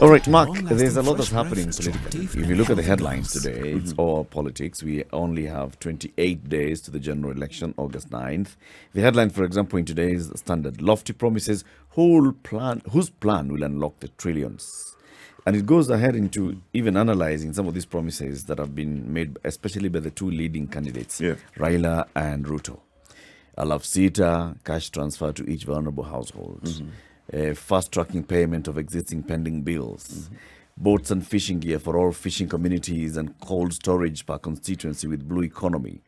All right, Mark, there's a lot that's happening politically. If you look at the headlines today, it's all politics. We only have 28 days to the general election, August 9th. The headline, for example, in today's Standard, lofty promises, whose plan will unlock the trillions? And it goes ahead into even analyzing some of these promises that have been made, especially by the two leading candidates, Raila and Ruto. A love seater, cash transfer to each vulnerable household, fast-tracking payment of existing pending bills, boats and fishing gear for all fishing communities and cold storage per constituency with blue economy,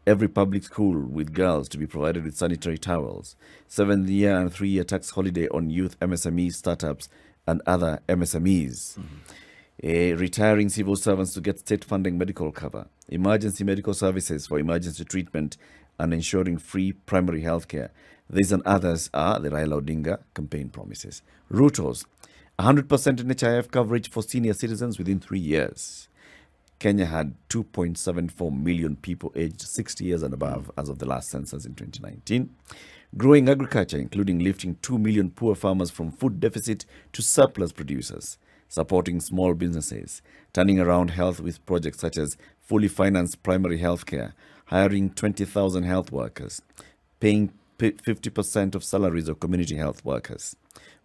every public school with girls to be provided with sanitary towels, 7-year and 3-year tax holiday on youth MSME startups and other MSMEs, retiring civil servants to get state-funding medical cover, emergency medical services for emergency treatment and ensuring free primary health care. These and others are the Raila Odinga campaign promises. Ruto's 100% NHIF coverage for senior citizens within 3 years. Kenya had 2.74 million people aged 60 years and above as of the last census in 2019. Growing agriculture, including lifting 2 million poor farmers from food deficit to surplus producers. Supporting small businesses. Turning around health with projects such as fully financed primary health care. Hiring 20,000 health workers. Paying 50% of salaries of community health workers,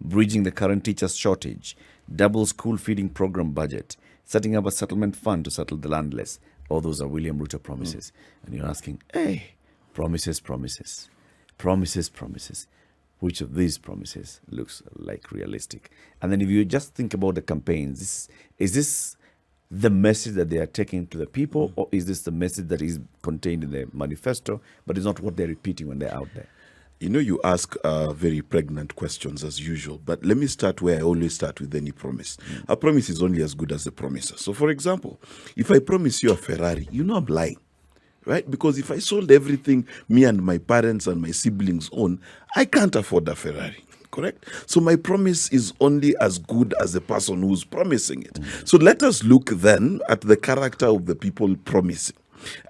bridging the current teachers shortage, double school feeding program budget, setting up a settlement fund to settle the landless. All those are William Ruto promises. And you're asking, hey, promises. Which of these promises looks like realistic? And then if you just think about the campaigns, is this the message that they are taking to the people, or is this the message that is contained in the manifesto, but it's not what they're repeating when they're out there? You know, you ask very pregnant questions as usual, but let me start where I always start with any promise. A promise is only as good as the promiser. So, for example, if I promise you a Ferrari, you know I'm lying, right? Because if I sold everything me and my parents and my siblings own, I can't afford a Ferrari. Correct? So my promise is only as good as the person who's promising it. So let us look then at the character of the people promising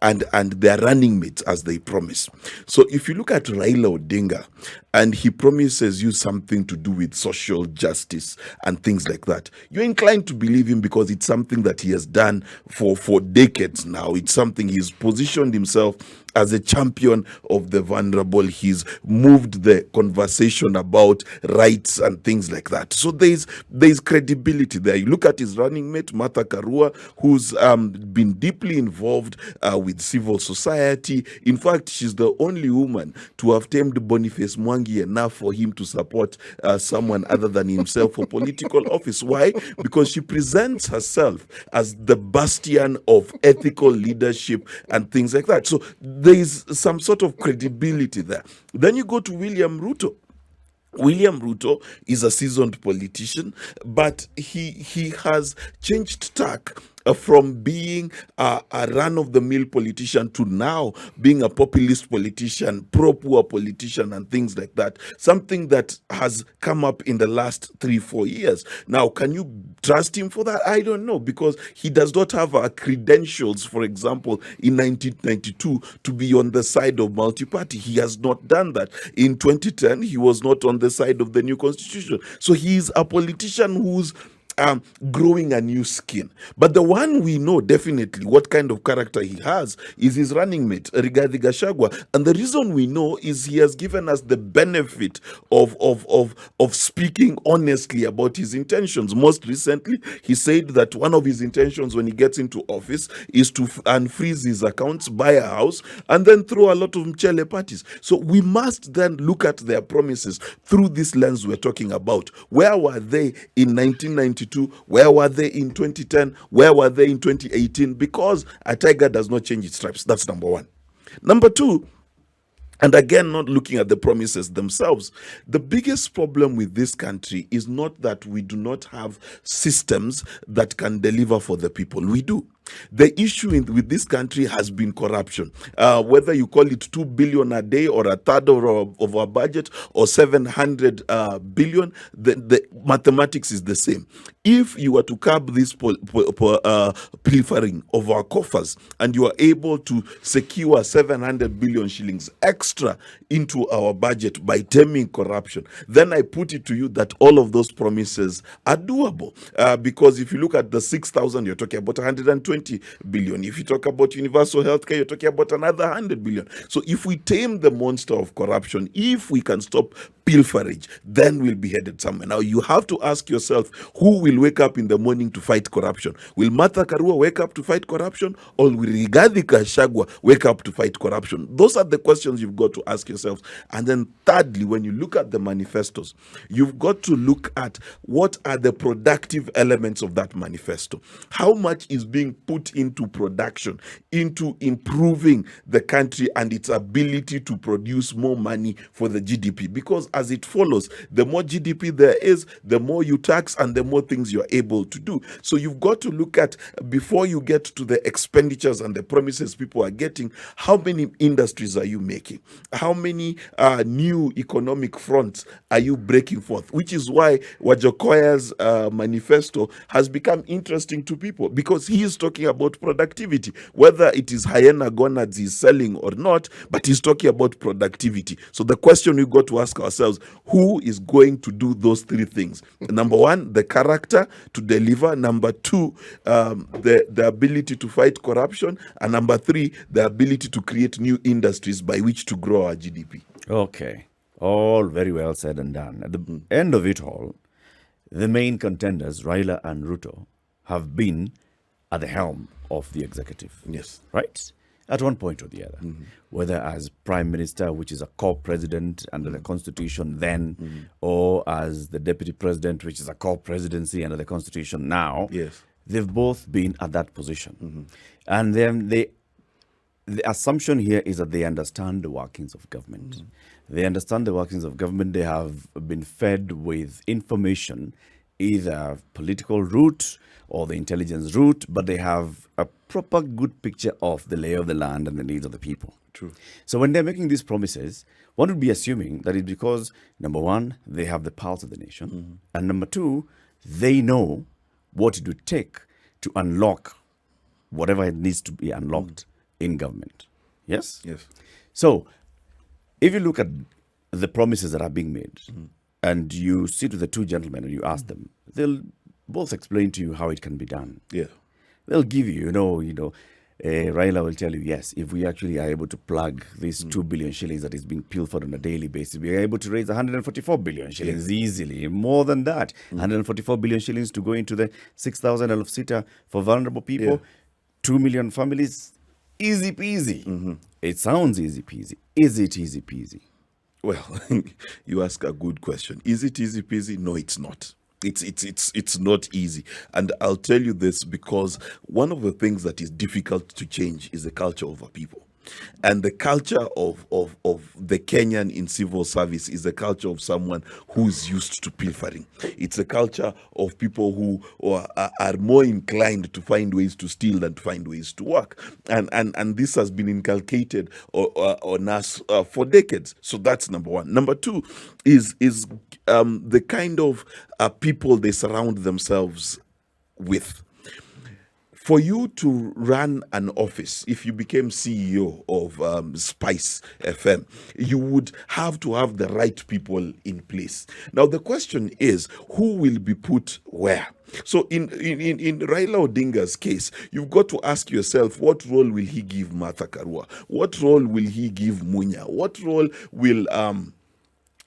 and their running mates as they promise. So if you look at Raila Odinga and he promises you something to do with social justice and things like that, you're inclined to believe him because it's something that he has done for decades now. It's something he's positioned himself as a champion of the vulnerable. He's moved the conversation about rights and things like that. So there's credibility there. You look at his running mate, Martha Karua, who's been deeply involved with civil society. In fact, she's the only woman to have tamed Boniface Mwangi enough for him to support someone other than himself for political office. Why? Because she presents herself as the bastion of ethical leadership and things like that. So there is some sort of credibility there. Then you go to William Ruto. William Ruto is a seasoned politician, but he has changed tack from being a run-of-the-mill politician to now being a populist politician, pro-poor politician and things like that. Something that has come up in the last 3-4 years. Now, can you trust him for that? I don't know, because he does not have credentials, for example, in 1992 to be on the side of multi-party. He has not done that. In 2010, he was not on the side of the new constitution. So he is a politician who's growing a new skin. But the one we know definitely what kind of character he has is his running mate, Rigathi Gachagua. And the reason we know is he has given us the benefit of speaking honestly about his intentions. Most recently, he said that one of his intentions when he gets into office is to unfreeze his accounts, buy a house, and then throw a lot of mchele parties. So we must then look at their promises through this lens we're talking about. Where were they in 1992? Where were they in 2010? Where were they in 2018? Because a tiger does not change its stripes. That's number one. Number two, and again, not looking at the promises themselves, the biggest problem with this country is not that we do not have systems that can deliver for the people. We do. The issue with this country has been corruption. Whether you call it 2 billion a day or a third of our budget or 700 billion, the mathematics is the same. If you were to curb this pilfering of our coffers and you are able to secure 700 billion shillings extra into our budget by taming corruption, then I put it to you that all of those promises are doable. Because if you look at the 6,000, you're talking about 120 billion. If you talk about universal healthcare, you're talking about another 100 billion. So if we tame the monster of corruption, if we can stop pilferage, then we'll be headed somewhere. Now, you have to ask yourself, who will wake up in the morning to fight corruption? Will Martha Karua wake up to fight corruption, or will Rigathi Gachagua wake up to fight corruption? Those are the questions you've got to ask yourselves. And then thirdly, when you look at the manifestos, you've got to look at what are the productive elements of that manifesto. How much is being put into production, into improving the country and its ability to produce more money for the GDP? Because as it follows, the more GDP there is, the more you tax and the more things you're able to do. So you've got to look at, before you get to the expenditures and the promises people are getting, how many industries are you making? How many new economic fronts are you breaking forth? Which is why Wajakoya's manifesto has become interesting to people, because he is talking about productivity, whether it is hyena gonads he's selling or not, but he's talking about productivity. So the question we've got to ask ourselves, who is going to do those three things? Number one, the character to deliver. Number two, the ability to fight corruption. And number three, the ability to create new industries by which to grow our GDP. Okay. All very well said and done. At the end of it all, the main contenders, Raila and Ruto, have been at the helm of the executive. Yes. Right? At one point or the other. Whether as Prime Minister, which is a co-president under the Constitution then, or as the Deputy President, which is a co-presidency under the Constitution now. Yes. They've both been at that position. And then the assumption here is that they understand the workings of government. They understand the workings of government. They have been fed with information, either political route or the intelligence route, but they have a proper good picture of the lay of the land and the needs of the people. True. So when they're making these promises, one would be assuming that it's because, number one, they have the pulse of the nation, and number two, they know what it would take to unlock whatever it needs to be unlocked in government. Yes? Yes. So if you look at the promises that are being made, and you sit with the two gentlemen and you ask them, they'll both explain to you how it can be done. Yeah. They'll give you, Raila will tell you, yes, if we actually are able to plug these 2 billion shillings that is being pilfered on a daily basis, we are able to raise 144 billion shillings easily, more than that. 144 billion shillings to go into the 6,000 elf-seater for vulnerable people, 2 million families, easy peasy. It sounds easy peasy. Is it easy peasy? Well, you ask a good question. Is it easy peasy? No, it's not. It's not easy. And I'll tell you this because one of the things that is difficult to change is the culture of our people. And the culture of the Kenyan in civil service is the culture of someone who's used to pilfering. It's a culture of people who are more inclined to find ways to steal than to find ways to work. And this has been inculcated on us for decades. So that's number one. Number two is the kind of people they surround themselves with. For you to run an office, if you became CEO of SpiceFM, you would have to have the right people in place. Now, the question is, who will be put where? So in Raila Odinga's case, you've got to ask yourself, what role will he give Martha Karua? What role will he give Munya? What role will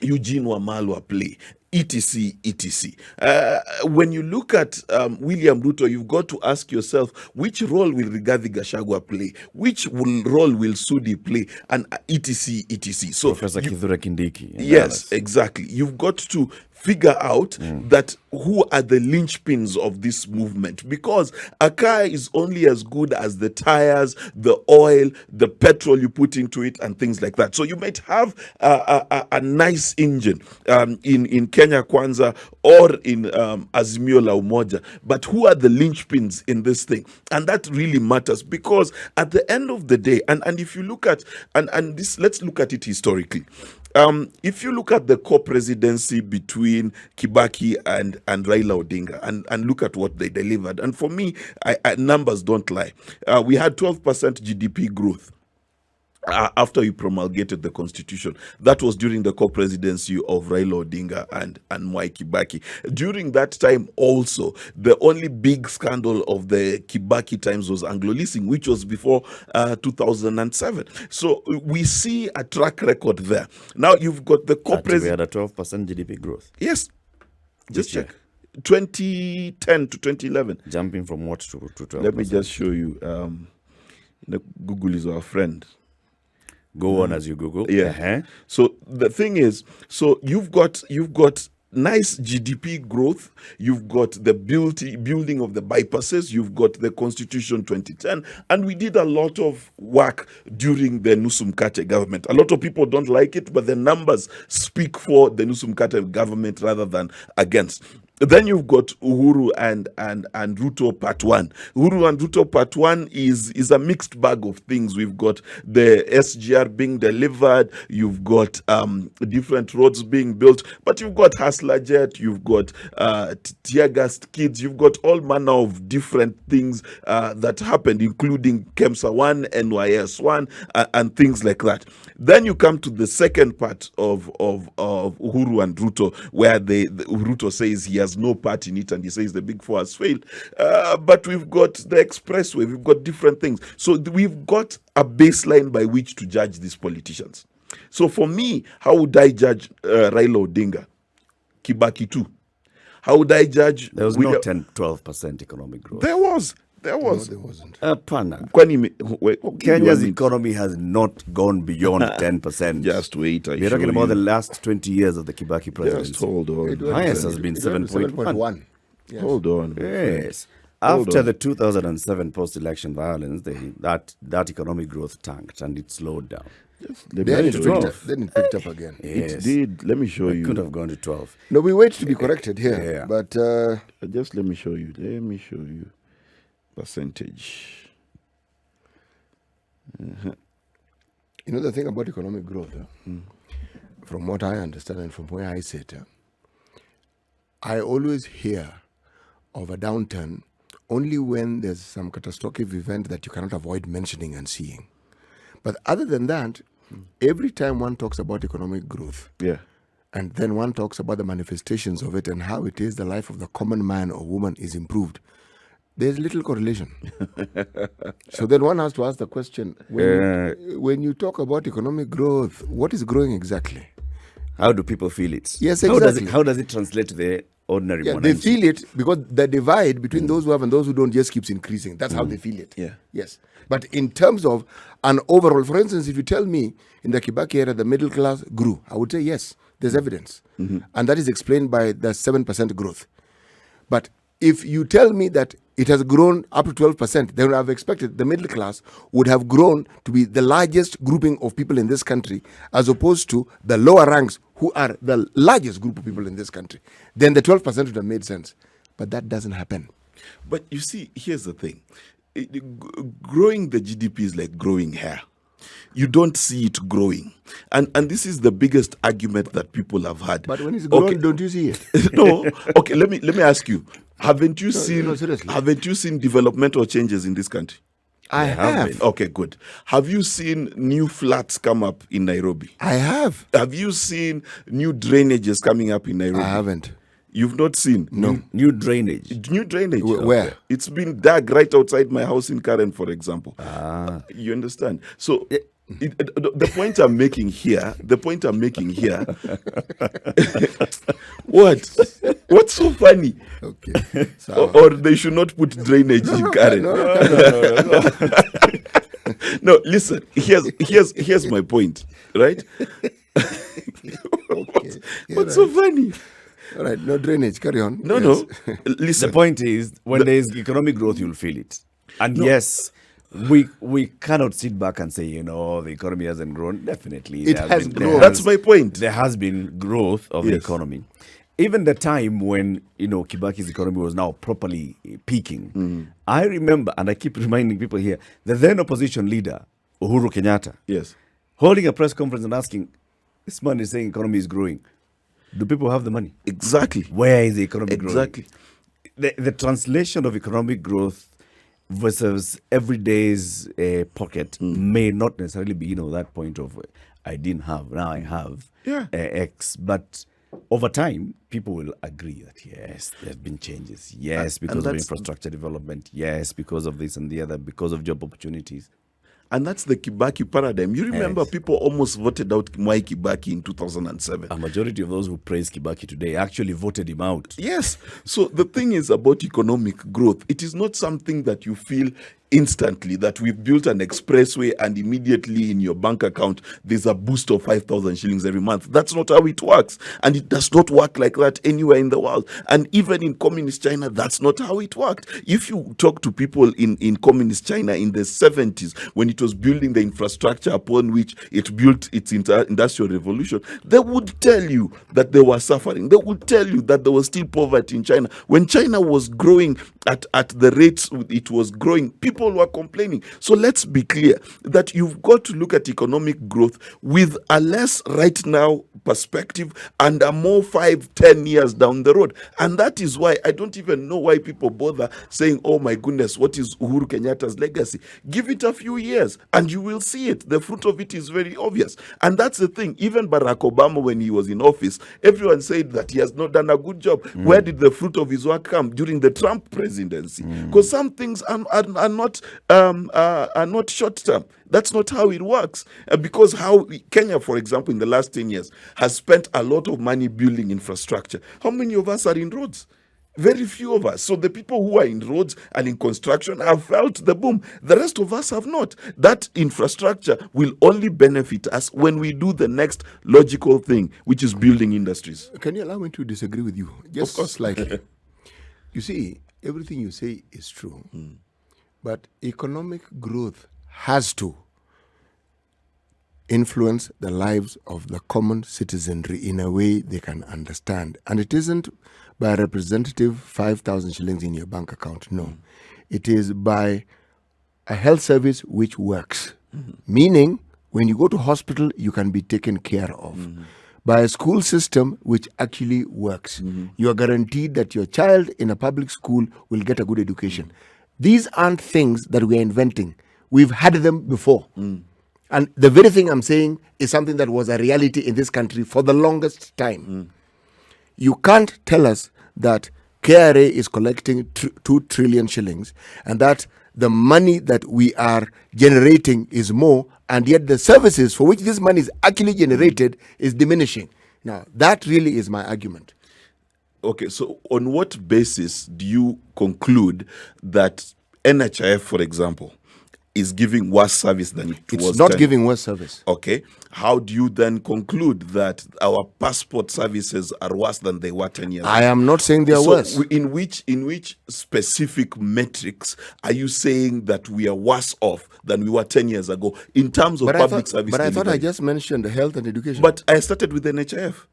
Eugene Wamalwa play? etc, etc. When you look at William Ruto, you've got to ask yourself, which role will Rigathi Gachagua play? Which role will Sudi play? And etc, etc. So Professor Kithure Kindiki. Yes, exactly. You've got to figure out that who are the linchpins of this movement, because a car is only as good as the tires, the oil, the petrol you put into it, and things like that. So you might have a nice engine in Kenya Kwanza or in Azimio la Umoja, but who are the linchpins in this thing? And that really matters, because at the end of the day, and if you look at and this, let's look at it historically. If you look at the co-presidency between Kibaki and Raila Odinga, and look at what they delivered, and for me, numbers don't lie. We had 12% GDP growth after you promulgated the constitution. That was during the co-presidency of Raila Odinga and Mwai Kibaki. During that time also, the only big scandal of the Kibaki times was Anglo-leasing, which was before 2007. So we see a track record there. Now you've got the co-president. We had a 12% GDP growth. Yes. Just Which check. 2010 to 2011. Jumping from what to 12%? Let me just show you. Google is our friend. Go on as you Google. Yeah. So the thing is, so you've got nice GDP growth. You've got the building of the bypasses. You've got the Constitution 2010, and we did a lot of work during the Nusum Kate government. A lot of people don't like it, but the numbers speak for the Nusum Kate government rather than against. Then you've got Uhuru and Ruto Part 1. Uhuru and Ruto Part 1 is a mixed bag of things. We've got the SGR being delivered. You've got different roads being built. But you've got Hustler Jet. You've got tear gas kids. You've got all manner of different things that happened, including KEMSA 1, NYS 1, and things like that. Then you come to the second part of Uhuru and Ruto, where Ruto says he has no part in it, and he says the Big Four has failed. But we've got the expressway, we've got different things. So we've got a baseline by which to judge these politicians. So for me, how would I judge Raila Odinga? Kibaki too. How would I judge? There was no 12% economic growth. There was. No, there wasn't. Kenya's economy has not gone beyond 10%. Just wait. We're talking about the last 20 years of the Kibaki presidency. Just hold on. Highest has been 7.1. Yes. Hold on. Yes. After the 2007 post-election violence, that economic growth tanked and it slowed down. Then it picked up again. Yes. It did. Let me show you. Could have gone to 12. No, we wait to be corrected here. Yeah. But Just let me show you. Let me show you percentage. you know the thing about economic growth, from what I understand and from where I sit, I always hear of a downturn only when there's some catastrophic event that you cannot avoid mentioning and seeing. But other than that, every time one talks about economic growth, and then one talks about the manifestations of it and how it is the life of the common man or woman is improved, there's little correlation. So then one has to ask the question, when you talk about economic growth, what is growing exactly? How do people feel it? Yes, exactly. How does it translate to the ordinary one? They feel it because the divide between those who have and those who don't just keeps increasing. That's how they feel it. Yeah. Yes. But in terms of an overall, for instance, if you tell me in the Kibaki era the middle class grew, I would say yes, there's evidence. And that is explained by the 7% growth. But if you tell me that it has grown up to 12%, then I've expected the middle class would have grown to be the largest grouping of people in this country, as opposed to the lower ranks, who are the largest group of people in this country. Then the 12% would have made sense. But that doesn't happen. But you see, here's the thing. Growing the GDP is like growing hair. You don't see it growing. And this is the biggest argument that people have had. But when it's growing, don't you see it? No. Okay, let me ask you. Haven't you seriously. Haven't you seen developmental changes in this country? I have. Okay, good. Have you seen new flats come up in Nairobi? I have. Have you seen new drainages coming up in Nairobi? I haven't. You've not seen? No. New drainage. New drainage. Where? It's been dug right outside my house in Karen, for example. You understand? So the point I'm making here, what's so funny? Okay. Or they should not put drainage in Karen. No. No, listen, here's my point, right? Okay. What's so funny? All right, no drainage. Carry on. No, Yes. no. Listen. The point is, when there is economic growth, you'll feel it. And yes, we cannot sit back and say, the economy hasn't grown. Definitely. It there has been- grown. there That's my point. There has been growth of the Yes. economy. Even the time when, Kibaki's economy was now properly peaking. I remember, and I keep reminding people here, the then opposition leader, Uhuru Kenyatta, Yes. holding a press conference and asking, this man is saying economy is growing. Do people have the money? Exactly. Where is the economy Exactly. growing? The translation of economic growth versus everyday's pocket may not necessarily be, that point of I didn't have, now I have Yeah. X. But over time, people will agree that yes, there's been changes. Yes, because of that's- infrastructure development. Yes, because of this and the other, because of job opportunities. And that's the Kibaki paradigm. You remember Yes. people almost voted out Mwai Kibaki in 2007. A majority of those who praise Kibaki today actually voted him out. Yes. So the thing is about economic growth, it is not something that you feel instantly that we've built an expressway and immediately in your bank account there's a boost of 5,000 shillings every month. That's not how it works. And it does not work like that anywhere in the world. And even in communist China, that's not how it worked. If you talk to people in communist China in the 70s, when it was building the infrastructure upon which it built its industrial revolution, they would tell you that they were suffering. They would tell you that there was still poverty in China. When China was growing at the rates it was growing, people were complaining. So let's be clear that you've got to look at economic growth with a less right now perspective and a more 5-10 years down the road. And that is why I don't even know why people bother saying, oh my goodness, what is Uhuru Kenyatta's legacy? Give it a few years and you will see it. The fruit of it is very obvious. And that's the thing. Even Barack Obama, when he was in office, everyone said that he has not done a good job. Where did the fruit of his work come? During the Trump presidency. Because some things are not short term. That's not how it works. Because how Kenya, for example, in the last 10 years, has spent a lot of money building infrastructure. How many of us are in roads? Very few of us. So the people who are in roads and in construction have felt the boom. The rest of us have not. That infrastructure will only benefit us when we do the next logical thing, which is building industries. Can you allow me to disagree with you? Just Of course. slightly. You see, everything you say is true. But economic growth has to influence the lives of the common citizenry in a way they can understand. And it isn't by a representative 5,000 shillings in your bank account. No. It is by a health service which works. Meaning, when you go to hospital, you can be taken care of. By a school system which actually works. You are guaranteed that your child in a public school will get a good education. These aren't things that we are inventing. We've had them before. And the very thing I'm saying is something that was a reality in this country for the longest time. You can't tell us that KRA is collecting 2 trillion shillings and that the money that we are generating is more, and yet the services for which this money is actually generated is diminishing. Now, that really is my argument. Okay, so on what basis do you conclude that NHIF, for example, is giving worse service than it was? It's not 10? giving worse service. Okay, how do you then conclude that our passport services are worse than they were 10 years ago? I am not saying they are worse. In which specific metrics are you saying that we are worse off than we were 10 years ago in terms of public service But I thought I delivery? just mentioned health and education. But I started with NHIF.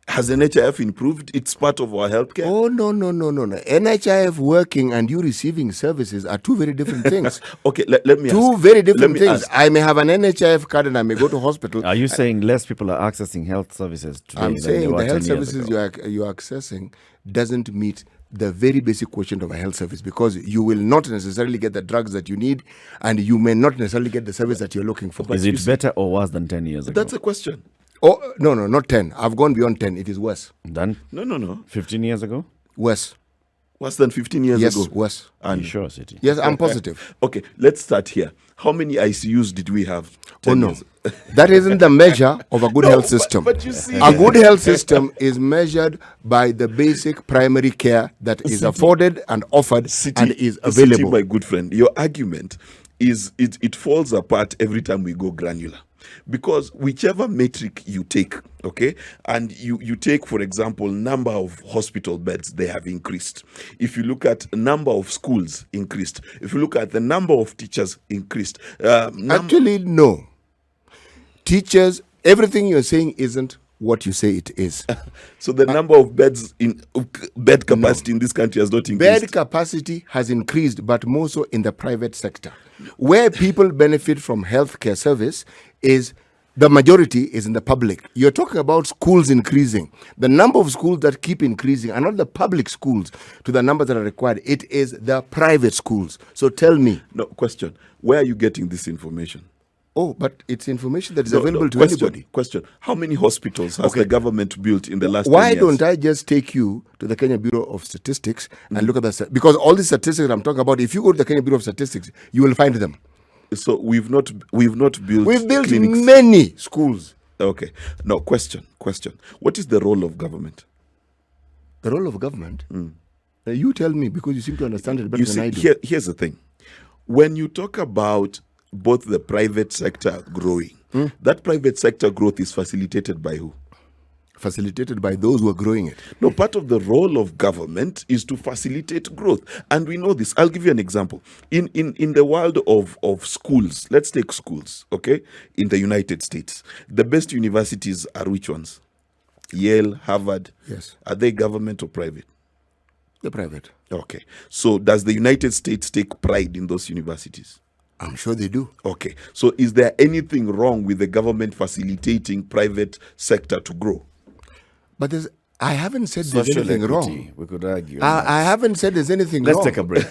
Has NHIF improved? It's part of our healthcare. Oh, no. NHIF working and you receiving services are two very different things. Okay, let me ask. Two very different Let me things. ask. I may have an NHIF card and I may go to hospital. Are you saying less people are accessing health services today I'm than they saying were the 10 health years services ago? you are accessing doesn't meet the very basic quotient of a health service, because you will not necessarily get the drugs that you need and you may not necessarily get the service that you're looking for. Is it better or worse than 10 years ago? That's a question. Oh, no, not 10. I've gone beyond 10. It is worse. Done? No. 15 years ago? Worse. Worse than 15 years Yes, ago. worse. Are you sure, City? Yes, I'm positive. Okay, let's start here. How many ICUs did we have? 10 no. years? That isn't the measure of a good health system. But you see, A good health system is measured by the basic primary care that is afforded and offered and is available. my good friend, your argument is it falls apart every time we go granular. Because whichever metric you take, okay, and you take, for example, number of hospital beds, they have increased. If you look at number of schools, increased. If you look at the number of teachers, increased. Actually, no. Teachers, everything you're saying isn't what you say it is. So the number of beds in bed capacity in this country has not increased. Bed capacity has increased, but more so in the private sector. Where people benefit from healthcare service is the majority is in the public. You're talking about schools increasing. The number of schools that keep increasing are not the public schools to the numbers that are required. It is the private schools. So tell me. No, question. Where are you getting this information? Oh, but it's information that is available to anybody. Question. How many hospitals has the government built in the last 10 Why years? don't I just take you to the Kenya Bureau of Statistics and look at that? Because all these statistics I'm talking about, if you go to the Kenya Bureau of Statistics, you will find them. So we've not built We've built clinics. many schools. Okay. No, question. What is the role of government? The role of government? You tell me, because you seem to understand it better You than see, I do. here's the thing. When you talk about both the private sector growing, that private sector growth is facilitated by who? Facilitated by those who are growing it. No, part of the role of government is to facilitate growth. And we know this. I'll give you an example. In the world of schools, let's take schools, okay? In the United States, the best universities are which ones? Yale, Harvard. Yes. Are they government or private? The private. Okay. So does the United States take pride in those universities? I'm sure they do. Okay. So is there anything wrong with the government facilitating private sector to grow? But I haven't said there's Social anything equity, wrong. we could argue. I haven't said there's anything Let's wrong. take a break.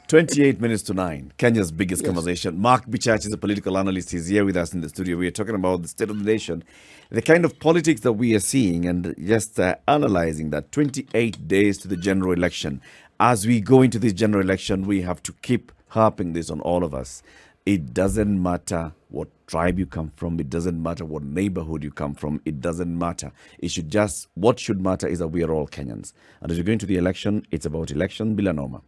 28 minutes to 9. Kenya's biggest conversation. Mark BICHACHI is a political analyst. He's here with us in the studio. We are talking about the state of the nation, the kind of politics that we are seeing, and just analyzing that 28 days to the general election. As we go into this general election, we have to keep harping this on all of us. It doesn't matter what tribe you come from. It doesn't matter what neighborhood you come from. It doesn't matter. What should matter is that we are all Kenyans. And as we go into the election, it's about election bila noma.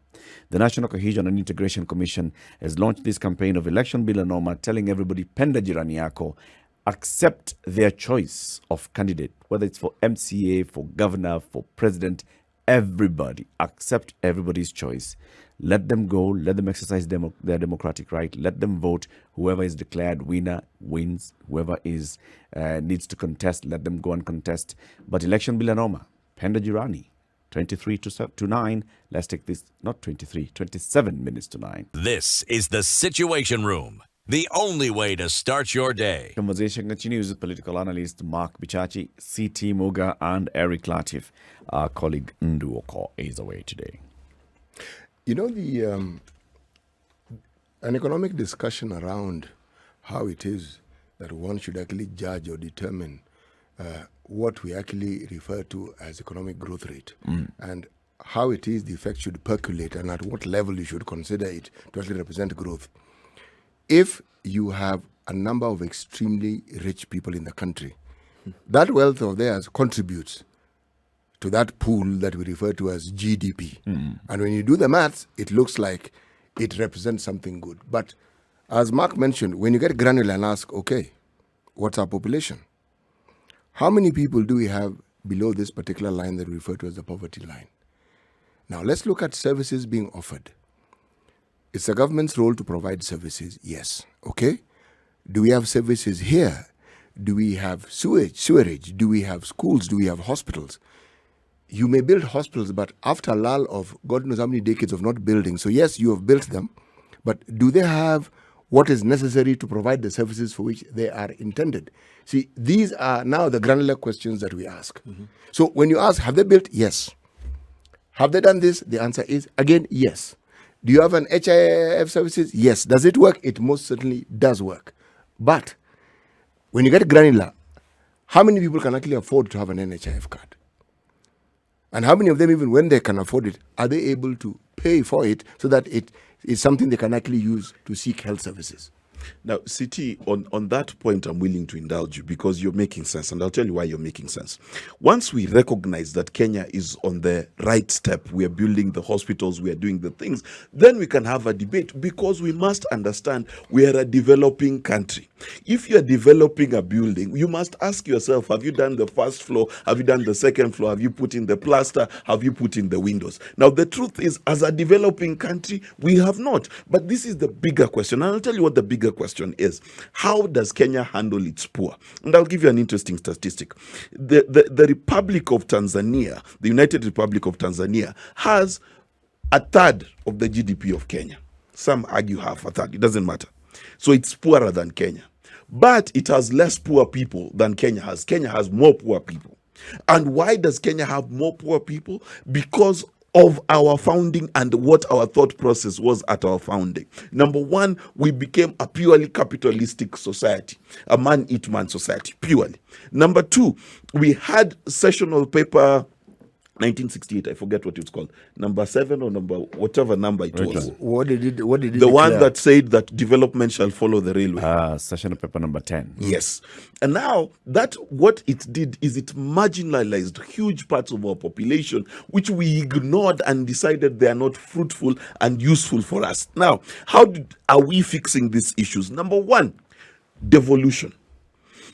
The National Cohesion and Integration Commission has launched this campaign of election bila noma, telling everybody, penda jirani yako, accept their choice of candidate, whether it's for MCA, for governor, for president. Everybody, accept everybody's choice. Let them go. Let them exercise their democratic right. Let them vote. Whoever is declared winner wins. Whoever is needs to contest, let them go and contest. But election bila noma, penda jirani, 23 to 9. Let's take this, not 23, 27 minutes to 9. This is the Situation Room, the only way to start your day. Conversation continues with political analyst Mark BICHACHI, CT Muga, and Eric Latif. Our colleague Nduoko is away today. You know, an economic discussion around how it is that one should actually judge or determine what we actually refer to as economic growth rate and how it is the effect should percolate and at what level you should consider it to actually represent growth. If you have a number of extremely rich people in the country, that wealth of theirs contributes to that pool that we refer to as GDP. And when you do the maths, it looks like it represents something good. But as Mark mentioned, when you get granular and ask, okay, what's our population? How many people do we have below this particular line that we refer to as the poverty line? Now, let's look at services being offered. It's the government's role to provide services, yes. Okay? Do we have services here? Do we have sewerage? Do we have schools? Do we have hospitals? You may build hospitals, but after a lull of God knows how many decades of not building, so yes, you have built them, but do they have what is necessary to provide the services for which they are intended? See, these are now the granular questions that we ask. So when you ask, have they built? Yes. Have they done this? The answer is, again, yes. Do you have an HIF services? Yes. Does it work? It most certainly does work. But when you get granular, how many people can actually afford to have an NHIF card? And how many of them, even when they can afford it, are they able to pay for it so that it is something they can actually use to seek health services? Now, CT, on that point, I'm willing to indulge you because you're making sense, and I'll tell you why you're making sense. Once we recognize that Kenya is on the right step, we are building the hospitals, we are doing the things, then we can have a debate, because we must understand we are a developing country. If you're developing a building, you must ask yourself, have you done the first floor? Have you done the second floor? Have you put in the plaster? Have you put in the windows? Now, the truth is, as a developing country, we have not. But this is the bigger question. And I'll tell you what the bigger question is. How does Kenya handle its poor? And I'll give you an interesting statistic. The Republic of Tanzania, the United Republic of Tanzania, has a third of the GDP of Kenya. Some argue half a third. It doesn't matter. So it's poorer than Kenya. But it has less poor people than Kenya has. Kenya has more poor people. And why does Kenya have more poor people? Because of our founding and what our thought process was at our founding. Number one, we became a purely capitalistic society, a man-eat-man society, purely. Number two, we had sessional paper 1968, I forget what it's called, number 7 or number whatever number it was. What did it The declare? one that said that development shall follow the railway. Session paper number 10. Yes. And now that what it did is it marginalized huge parts of our population, which we ignored and decided they are not fruitful and useful for us. Now, are we fixing these issues? Number one, devolution.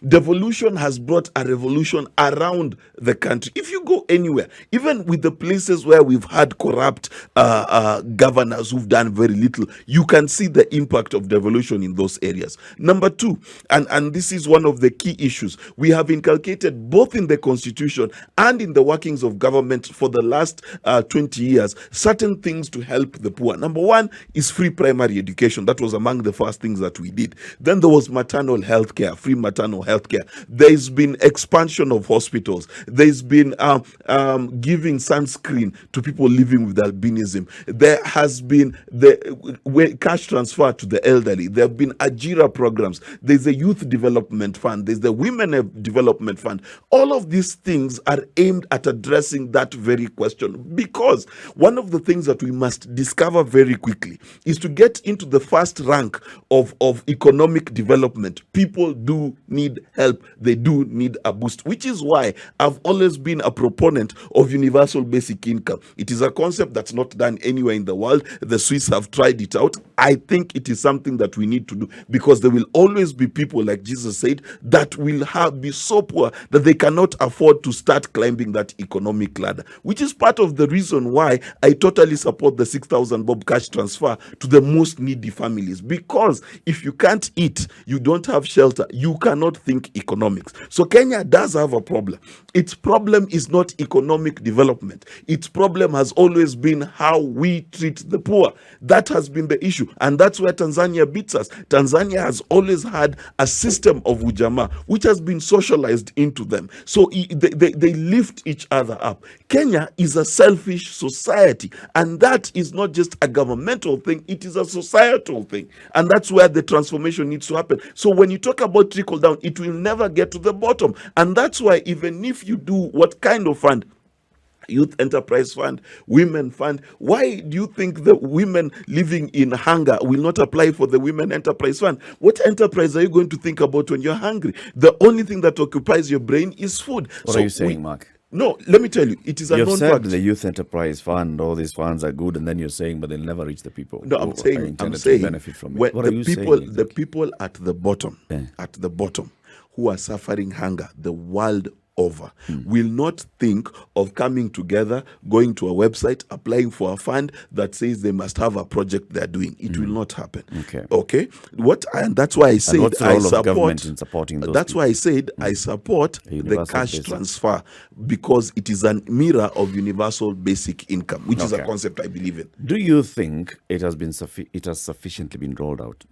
Devolution has brought a revolution around the country. If you go anywhere, even with the places where we've had corrupt governors who've done very little, you can see the impact of devolution in those areas. Number two, and this is one of the key issues, we have inculcated both in the constitution and in the workings of government for the last 20 years, certain things to help the poor. Number one is free primary education. That was among the first things that we did. Then there was maternal health care, free maternal health care. There's been expansion of hospitals. There's been giving sunscreen to people living with albinism. There has been the cash transfer to the elderly. There have been Ajira programs. There's a youth development fund. There's the women development fund. All of these things are aimed at addressing that very question, because one of the things that we must discover very quickly is to get into the first rank of economic development. People do need help. They do need a boost, which is why I've always been a proponent of universal basic income. It is a concept that's not done anywhere in the world. The Swiss have tried it out. I think it is something that we need to do, because there will always be people, like Jesus said, that will be so poor that they cannot afford to start climbing that economic ladder, which is part of the reason why I totally support the 6,000 bob cash transfer to the most needy families. Because if you can't eat, you don't have shelter, you cannot think economics. So Kenya does have a problem. Its problem is not economic development. Its problem has always been how we treat the poor. That has been the issue, and that's where Tanzania beats us. Tanzania has always had a system of ujamaa which has been socialized into them, so they lift each other up. Kenya is a selfish society, and that is not just a governmental thing, it is a societal thing, and that's where the transformation needs to happen. So when you talk about trickle down, it will never get to the bottom. And that's why even if you do what kind of fund, youth enterprise fund, women fund, why do you think the women living in hunger will not apply for the women enterprise fund? What enterprise are you going to think about when you're hungry? The only thing that occupies your brain is food. What are you saying, Mark? No, let me tell you, it is a You've said non-fact. the youth enterprise fund, all these funds are good, and then you're saying, but they'll never reach the people. No, who I'm are saying, intended to benefit from it. What are you saying? The people at the bottom, who are suffering hunger the world over, will not think of coming together, going to a website, applying for a fund that says they must have a project they're doing. It will not happen. Okay. And that's why I said what's the role of government in supporting those That's people? why I said I support the cash transfer, because it is a mirror of universal basic income, which is a concept I believe in. Do you think it has sufficiently been rolled out?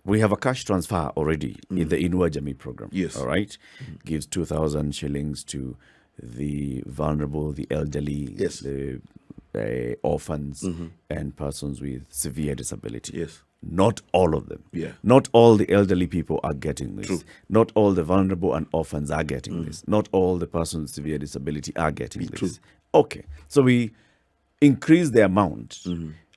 We have a cash transfer already in the Inua Jamii program. Yes. All right. Gives 2,000 shillings to the vulnerable, the elderly, Yes. the orphans, and persons with severe disability. Yes. Not all of them. Yeah. Not all the elderly people are getting this. True. Not all the vulnerable and orphans are getting this. Not all the persons with severe disability are getting this. True. Okay. So we increase the amount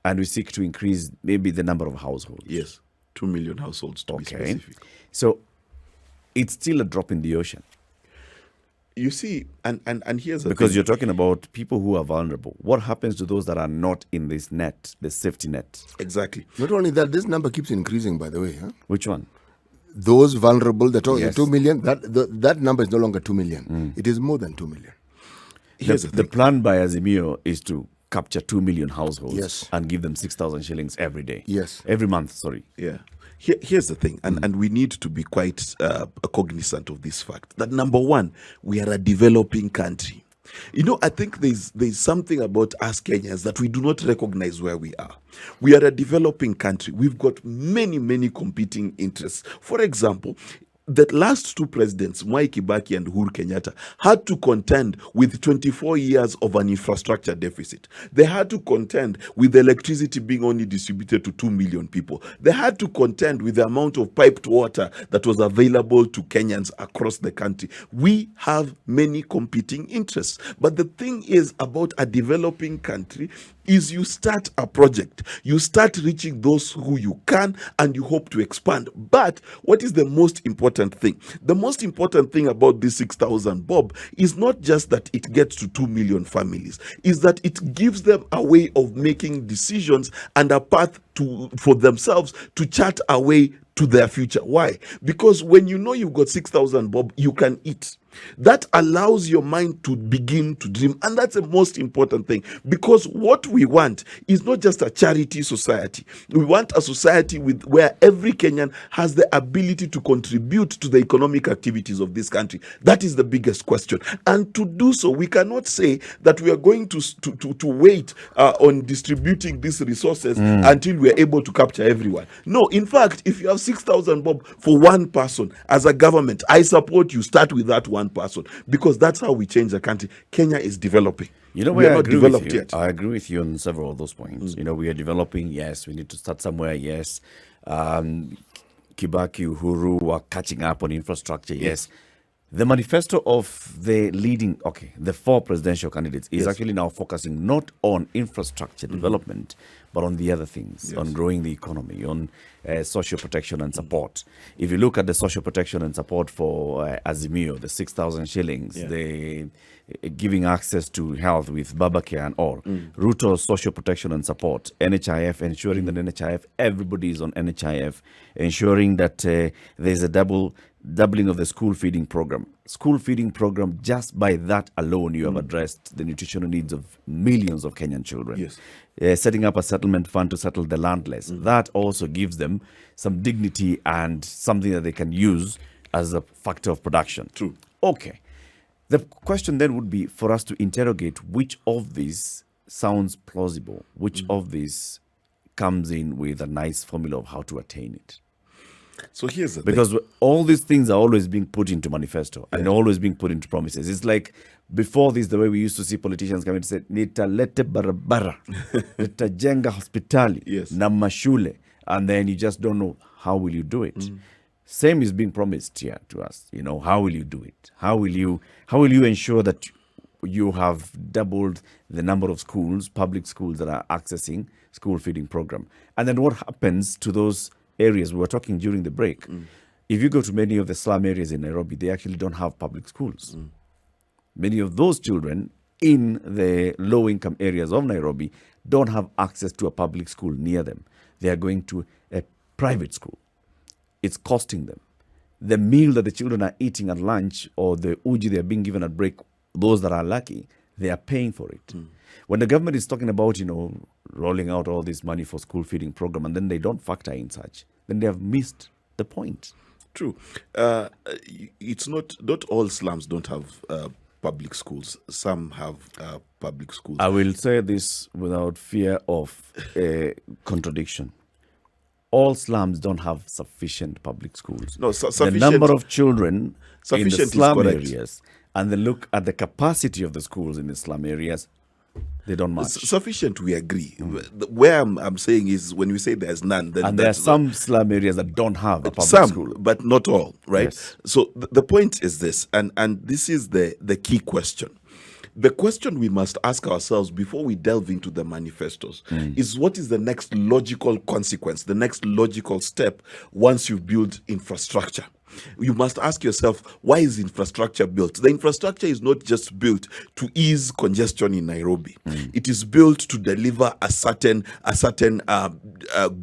and we seek to increase maybe the number of households. Yes. 2 million households to be specific. So it's still a drop in the ocean. You see, and here's the Because thing. you're talking about people who are vulnerable. What happens to those that are not in this net, the safety net? Exactly. Not only that, this number keeps increasing, by the way. Huh? Which one? Those vulnerable, the Yes. 2 million, that number is no longer 2 million. It is more than 2 million. Here's The the thing. plan by Azimio is to capture 2 million households Yes. and give them 6,000 shillings every day. Yes. Every month, sorry. Yeah. Here's the thing, and we need to be quite cognizant of this fact that number one, we are a developing country. You know, I think there's something about us Kenyans that we do not recognize where we are. We are a developing country. We've got many competing interests. For example, the last two presidents, Mwai Kibaki and Uhuru Kenyatta, had to contend with 24 years of an infrastructure deficit. They had to contend with electricity being only distributed to 2 million people. They had to contend with the amount of piped water that was available to Kenyans across the country. We have many competing interests. But the thing is about a developing country is you start a project, you start reaching those who you can, and you hope to expand. But what is the most important thing? The most important thing about this 6,000 bob is not just that it gets to 2 million families, is that it gives them a way of making decisions and a path for themselves to chart a way to their future. Why? Because when you know you've got 6,000 bob, you can eat. That allows your mind to begin to dream. And that's the most important thing. Because what we want is not just a charity society. We want a society where every Kenyan has the ability to contribute to the economic activities of this country. That is the biggest question. And to do so, we cannot say that we are going to wait on distributing these resources until we are able to capture everyone. No, in fact, if you have 6,000 bob for one person as a government, I support you start with that one person, because that's how we change the country. Kenya is developing. You know, we where are I not agree with developed you. yet. I agree with you on several of those points. You know, we are developing. Yes, we need to start somewhere. Yes, Kibaki, Uhuru are catching up on infrastructure. Yes. The manifesto of the the four presidential candidates is actually now focusing not on infrastructure development, but on the other things, on growing the economy, on social protection and support. If you look at the social protection and support for Azimio, the 6,000 shillings, the giving access to health with Babacare and all, Ruto's social protection and support, NHIF, ensuring that NHIF, everybody is on NHIF, ensuring that there's a doubling of the school feeding program. School feeding program, just by that alone, you have addressed the nutritional needs of millions of Kenyan children. Yes. Setting up a settlement fund to settle the landless. That also gives them some dignity and something that they can use as a factor of production. True. Okay. The question then would be for us to interrogate which of these sounds plausible, which of these comes in with a nice formula of how to attain it. So here's the Because all these things are always being put into manifesto and always being put into promises. It's like before this, the way we used to see politicians come and say, nitalete barabara, nitajenga hospitali, na mashule, and then you just don't know how will you do it. Same is being promised here to us. You know, how will you do it? How will you ensure that you have doubled the number of schools, public schools that are accessing school feeding program? And then what happens to those areas we were talking during the break? If you go to many of the slum areas in Nairobi, they actually don't have public schools. Many of those children in the low-income areas of Nairobi don't have access to a public school near them. They are going to a private school. It's costing them. The meal that the children are eating at lunch or the uji they are being given at break, those that are lucky, they are paying for it. When the government is talking about, rolling out all this money for school feeding program, and then they don't factor in such, then they have missed the point. True. It's not all slums don't have public schools. Some have public schools. I will say this without fear of contradiction. All slums don't have sufficient public schools. No, the number of children in the sufficient slum is correct. areas, and then look at the capacity of the schools in the slum areas, they don't match. Sufficient, we agree. Where I'm saying is when we say there's none, then And there are some slum areas that don't have a public some, school. but not all, right? Yes. So the point is this, and this is the key question. The question we must ask ourselves before we delve into the manifestos is, what is the next logical consequence, the next logical step once you've built infrastructure? You must ask yourself, why is infrastructure built? The infrastructure is not just built to ease congestion in Nairobi. It is built to deliver a certain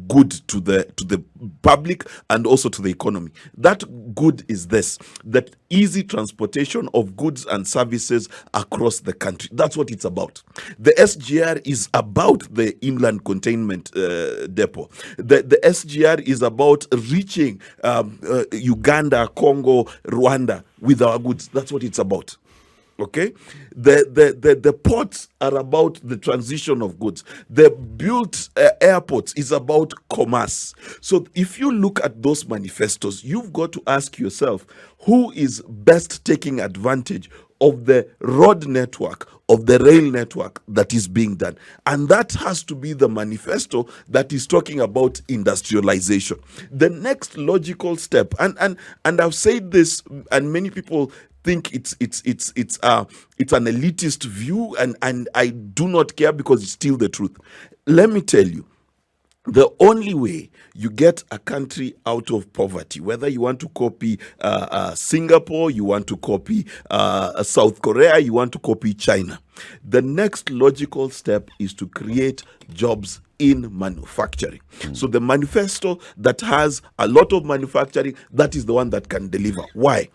good to the public and also to the economy. That good is this: that easy transportation of goods and services across the country. That's what it's about. The SGR is about the inland containment depot. The SGR is about reaching Uganda, Congo, Rwanda with our goods. That's what it's about. Okay, the ports are about the transition of goods. The built airports is about commerce. So if you look at those manifestos, you've got to ask yourself, who is best taking advantage of the road network, of the rail network that is being done? And that has to be the manifesto that is talking about industrialization. The next logical step, and I've said this, and many people think it's an elitist view, and I do not care because it's still the truth. Let me tell you, the only way you get a country out of poverty, whether you want to copy Singapore, you want to copy South Korea, you want to copy China, the next logical step is to create jobs in manufacturing. So the manifesto that has a lot of manufacturing, that is the one that can deliver. Why?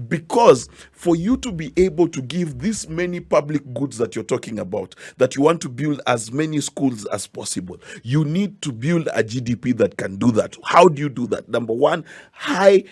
Because for you to be able to give this many public goods that you're talking about, that you want to build as many schools as possible, you need to build a GDP that can do that. How do you do that? Number one, high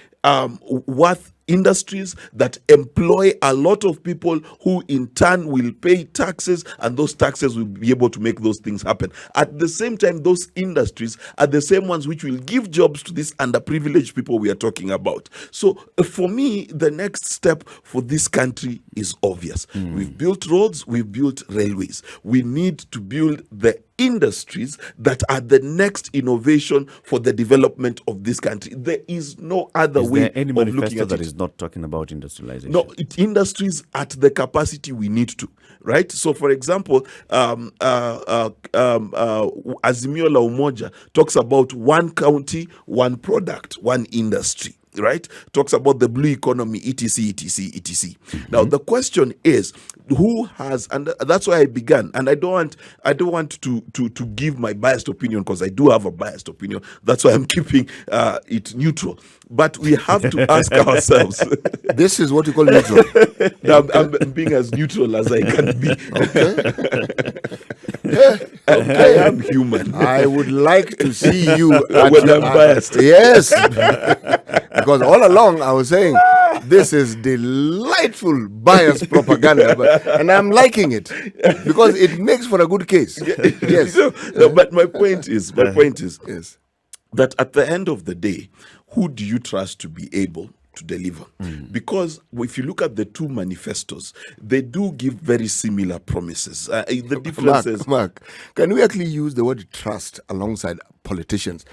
worth industries that employ a lot of people who in turn will pay taxes, and those taxes will be able to make those things happen. At the same time, those industries are the same ones which will give jobs to these underprivileged people we are talking about. So for me, the next step for this country is obvious. We've built roads, we've built railways. We need to build the industries that are the next innovation for the development of this country. There is no other way there any of manifesto looking at that it. is not talking about industrialization? No, industries at the capacity we need to, right? So, for example, Azimio la Umoja talks about one county, one product, one industry, right? Talks about the blue economy, etc, etc, etc. Now, the question is, who has, and that's why I began, and I don't want to give my biased opinion, because I do have a biased opinion. That's why I'm keeping it neutral. But we have to ask ourselves. This is what you call neutral. Now, I'm being as neutral as I can be. Okay. I am human. I would like to see you When I'm biased. Yes. Because all along I was saying, this is delightful bias propaganda, and I'm liking it because it makes for a good case. Yes. No, but my point is Yes. that at the end of the day, who do you trust to be able to deliver? Because if you look at the two manifestos, they do give very similar promises. The difference is, Mark, can we actually use the word trust alongside politicians?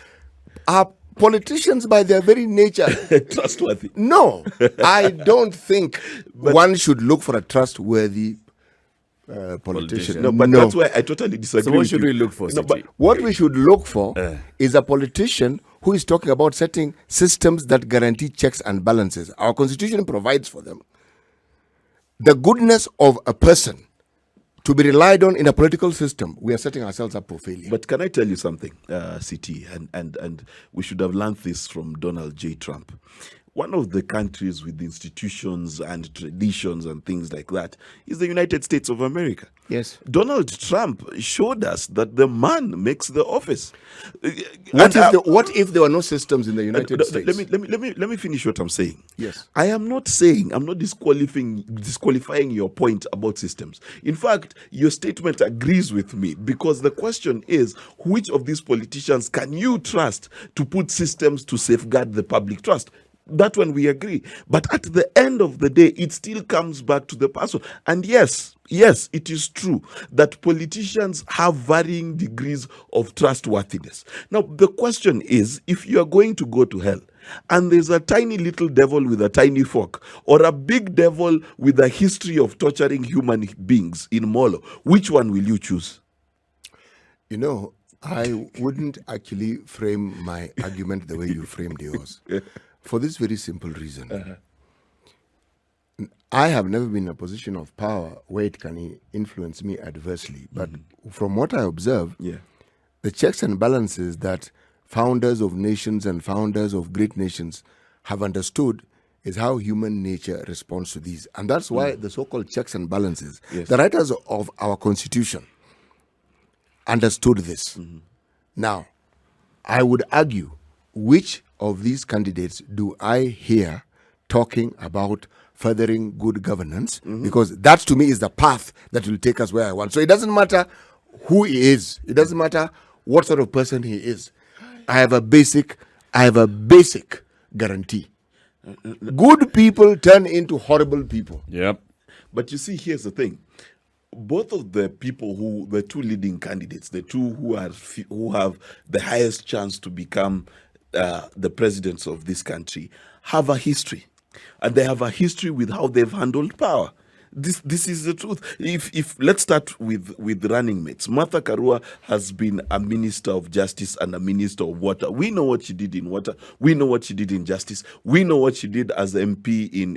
Are politicians by their very nature trustworthy. No, I don't think one should look for a trustworthy politician. No, but that's why I totally disagree. So what with should you. we look for, No, but What we should look for is a politician who is talking about setting systems that guarantee checks and balances. Our constitution provides for them. The goodness of a person to be relied on in a political system, we are setting ourselves up for failure. But can I tell you something, CT, and we should have learned this from Donald J. Trump. One of the countries with institutions and traditions and things like that is the United States of America. Yes. Donald Trump showed us that the man makes the office. What if there were no systems in the United States? Let me finish what I'm saying. Yes. I'm not disqualifying your point about systems. In fact, your statement agrees with me, because the question is, which of these politicians can you trust to put systems to safeguard the public trust? That one we agree. But at the end of the day, it still comes back to the person. And yes, it is true that politicians have varying degrees of trustworthiness. Now, the question is, if you are going to go to hell, and there's a tiny little devil with a tiny fork, or a big devil with a history of torturing human beings in Molo, which one will you choose? You know, I wouldn't actually frame my argument the way you framed yours. For this very simple reason. I have never been in a position of power where it can influence me adversely. But from what I observe, the checks and balances that founders of nations and founders of great nations have understood is how human nature responds to these. And that's why the so-called checks and balances, the writers of our Constitution understood this. Now, I would argue, which of these candidates do I hear talking about furthering good governance? Because that to me is the path that will take us where I want. So it doesn't matter who he is. It doesn't matter what sort of person he is. I have a basic guarantee. Good people turn into horrible people. Yep. But you see, here's the thing. Both of the people the two leading candidates, the two who have the highest chance to become the presidents of this country, have a history. And they have a history with how they've handled power. This is the truth. If let's start with running mates. Martha Karua has been a minister of justice and a minister of water. We know what she did in water. We know what she did in justice. We know what she did as MP in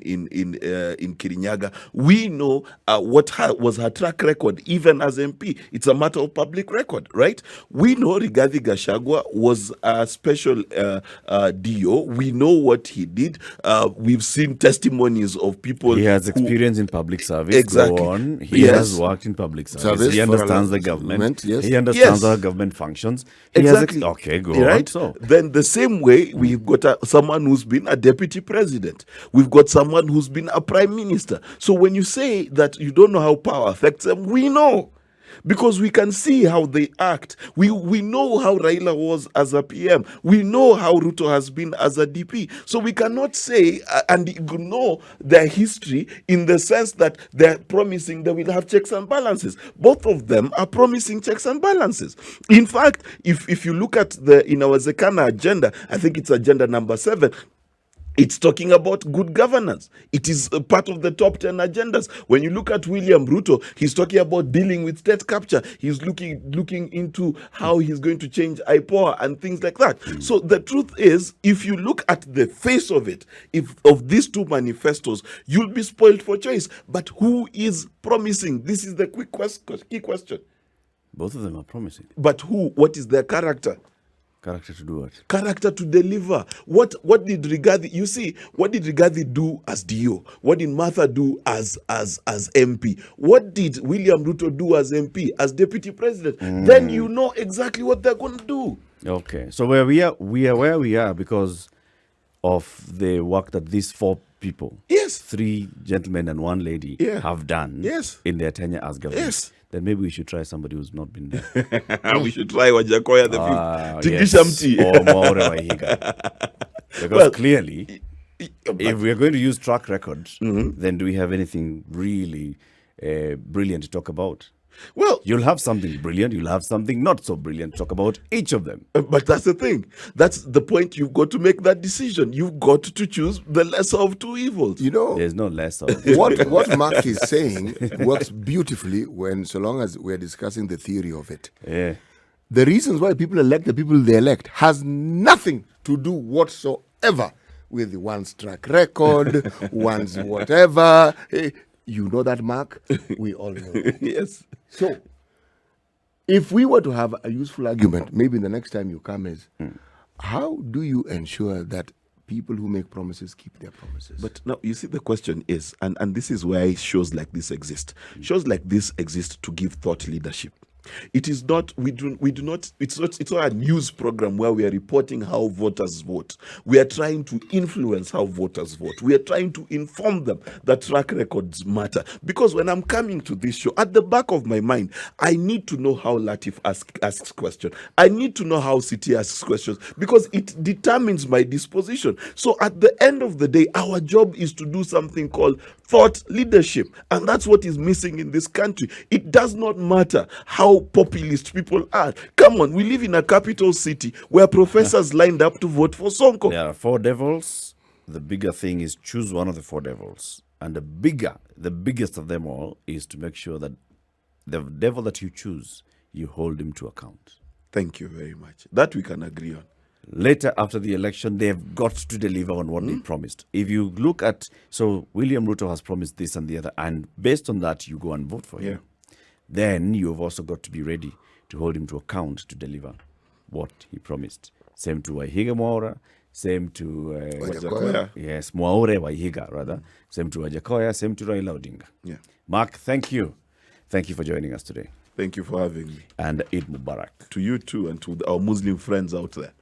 Kirinyaga. We know what was her track record even as MP. It's a matter of public record, right? We know Rigathi Gachagua was a special DO. We know what he did. We've seen testimonies of people. He has experience in public service. Exactly. Go on. He has worked in public service. He understands the government. Yes. He understands how government functions. He Exactly. Okay, go right? on. So Then the same way, we've got someone who's been a deputy president. We've got someone who's been a prime minister. So when you say that you don't know how power affects them, we know. Because we can see how they act. We know how Raila was as a PM. We know how Ruto has been as a DP. So we cannot say and ignore their history in the sense that they're promising they will have checks and balances. Both of them are promising checks and balances. In fact, if you look at in our Zekana agenda, I think it's agenda number 7, it's talking about good governance. It is a part of the top 10 agendas. When you look at William Ruto, he's talking about dealing with state capture. He's looking into how he's going to change IPOA and things like that. So the truth is, if you look at the face of it, of these two manifestos, you'll be spoiled for choice. But who is promising? This is the key question. both of them are promising. But who? What is their character? Character to do what? Character to deliver. What did Rigathi, you see, what did Rigathi do as DO? What did Martha do as MP? What did William Ruto do as MP, as deputy president? Then you know exactly what they're going to do. Okay. So where we are where we are because of the work that these 4 people, Yes. 3 gentlemen and 1 lady, have done Yes. in their tenure as government. Yes. Then maybe we should try somebody who's not been there. We should try Wajakoya the fifth. Tingisha mti. Or Maure Waihiga. Because clearly, if we are going to use track records, then do we have anything really brilliant to talk about? Well, You'll have something brilliant, you'll have something not so brilliant to talk about each of them. but that's the thing. That's the point. You've got to make that decision. You've got to choose the lesser of 2 evils. You know, There's no less of what Mark is saying works beautifully so long as we're discussing the theory of it. Yeah. The reasons why people elect the people they elect has nothing to do whatsoever with one's track record, one's whatever. You know that, Mark? We all know that. Yes. So, if we were to have a useful argument, maybe the next time you come is, how do you ensure that people who make promises keep their promises? But now, you see, the question is, and this is why shows like this exist. Shows like this exist to give thought leadership. It is not, we do not, it's not a news program where we are reporting how voters vote. We are trying to influence how voters vote. We are trying to inform them that track records matter. Because when I'm coming to this show, at the back of my mind, I need to know how Latif asks questions. I need to know how City asks questions because it determines my disposition. So at the end of the day, our job is to do something called thought leadership. And that's what is missing in this country. It does not matter how populist people are. Come on, we live in a capital city where professors lined up to vote for Sonko. There are 4 devils. The bigger thing is choose one of the 4 devils. And the biggest of them all is to make sure that the devil that you choose, you hold him to account. Thank you very much. That we can agree on. Later, after the election, they've got to deliver on what they promised. If you look at, so William Ruto has promised this and the other, and based on that, you go and vote for him. Then you've also got to be ready to hold him to account to deliver what he promised. Same to Waihiga Mwaura, same to Gachagua. Yes, Mwaure Waihiga, rather. Same to Gachagua, same to Raila Odinga. Yeah. Mark, thank you. Thank you for joining us today. Thank you for having me. And Eid Mubarak. To you too, and to our Muslim friends out there.